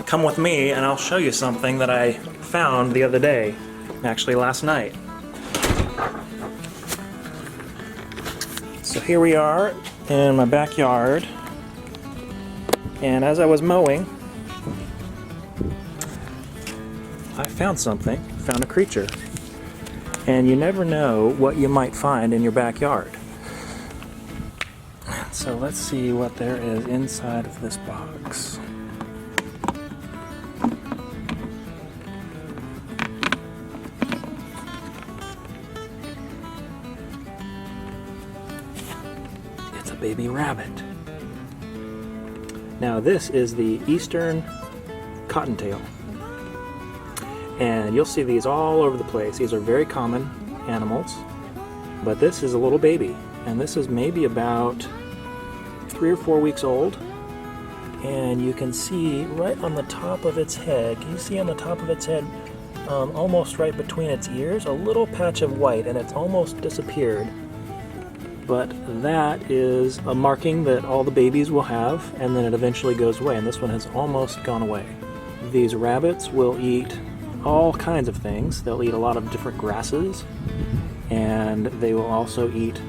come with me and I'll show you something that I found the other day, actually last night. So here we are in my backyard, and as I was mowing, I found something, found a creature. And you never know what you might find in your backyard. So let's see what there is inside of this box. It's a baby rabbit. Now this is the eastern cottontail. And you'll see these all over the place. These are very common animals. But this is a little baby. And this is maybe about 3 or 4 weeks old. And you can see right on the top of its head, can you see on the top of its head, almost right between its ears, a little patch of white, and it's almost disappeared. But that is a marking that all the babies will have, and then it eventually goes away. And this one has almost gone away. These rabbits will eat all kinds of things. They'll eat a lot of different grasses, and they will also eat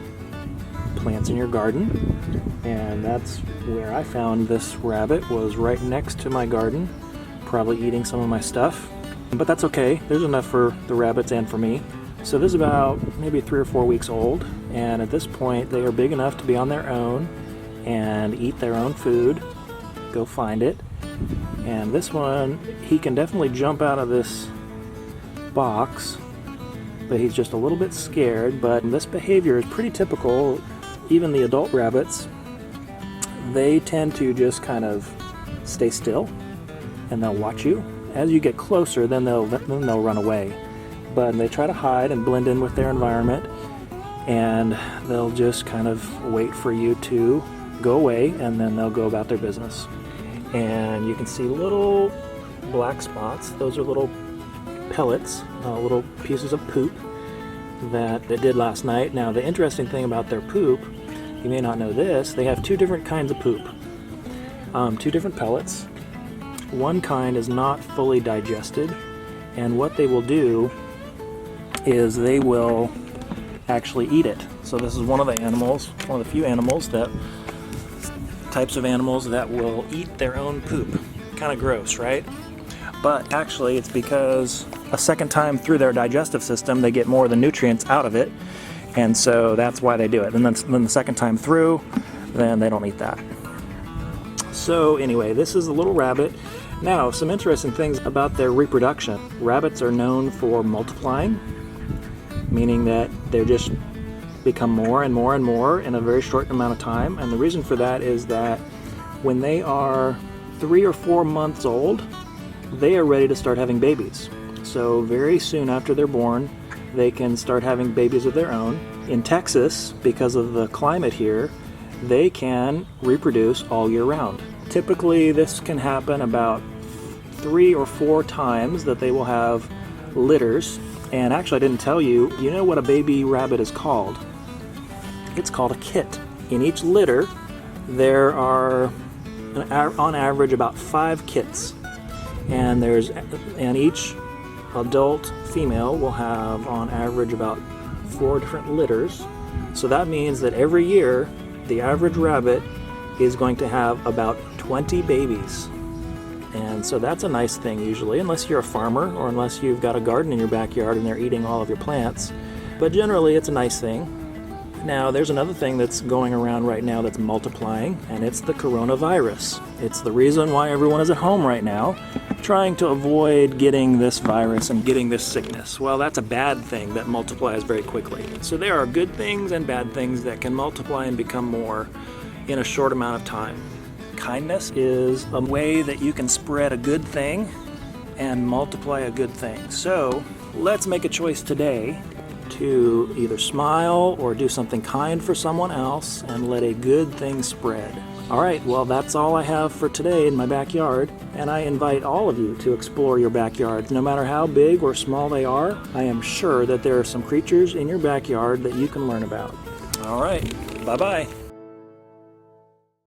plants in your garden. And that's where I found this rabbit, was right next to my garden, probably eating some of my stuff. But that's okay, there's enough for the rabbits and for me. So this is about maybe 3 or 4 weeks old, and at this point they are big enough to be on their own and eat their own food, go find it. And this one, he can definitely jump out of this box, but he's just a little bit scared. But this behavior is pretty typical. Even the adult rabbits, they tend to just kind of stay still and they'll watch you. As you get closer, then they'll run away. But they try to hide and blend in with their environment, and they'll just kind of wait for you to go away, and then they'll go about their business. And you can see little black spots. Those are little pellets, little pieces of poop that they did last night. Now the interesting thing about their poop, you may not know this, they have 2 different kinds of poop. 2 different pellets. One kind is not fully digested, and what they will do is they will actually eat it. So this is one of the animals, one of the few animals types of animals that will eat their own poop. Kind of gross, right? But actually it's because a second time through their digestive system they get more of the nutrients out of it, and so that's why they do it. And then the second time through, then they don't eat that. So anyway, this is a little rabbit. Now, some interesting things about their reproduction. Rabbits are known for multiplying, meaning that they're just become more and more and more in a very short amount of time. And the reason for that is that when they are 3 or 4 months old, they are ready to start having babies. So very soon after they're born, they can start having babies of their own. In Texas, because of the climate here, they can reproduce all year round. Typically this can happen about 3 or 4 times that they will have litters. And actually I didn't tell you, you know what a baby rabbit is called? It's called a kit. In each litter, there are on average about 5 kits. And each adult female will have on average about 4 different litters. So that means that every year, the average rabbit is going to have about 20 babies. And so that's a nice thing usually, unless you're a farmer or unless you've got a garden in your backyard and they're eating all of your plants. But generally it's a nice thing. Now there's another thing that's going around right now that's multiplying, and it's the coronavirus. It's the reason why everyone is at home right now, trying to avoid getting this virus and getting this sickness. Well, that's a bad thing that multiplies very quickly. So there are good things and bad things that can multiply and become more in a short amount of time. Kindness is a way that you can spread a good thing and multiply a good thing. So let's make a choice today to either smile or do something kind for someone else and let a good thing spread. All right, well, that's all I have for today in my backyard, and I invite all of you to explore your backyards. No matter how big or small they are, I am sure that there are some creatures in your backyard that you can learn about. All right, bye-bye.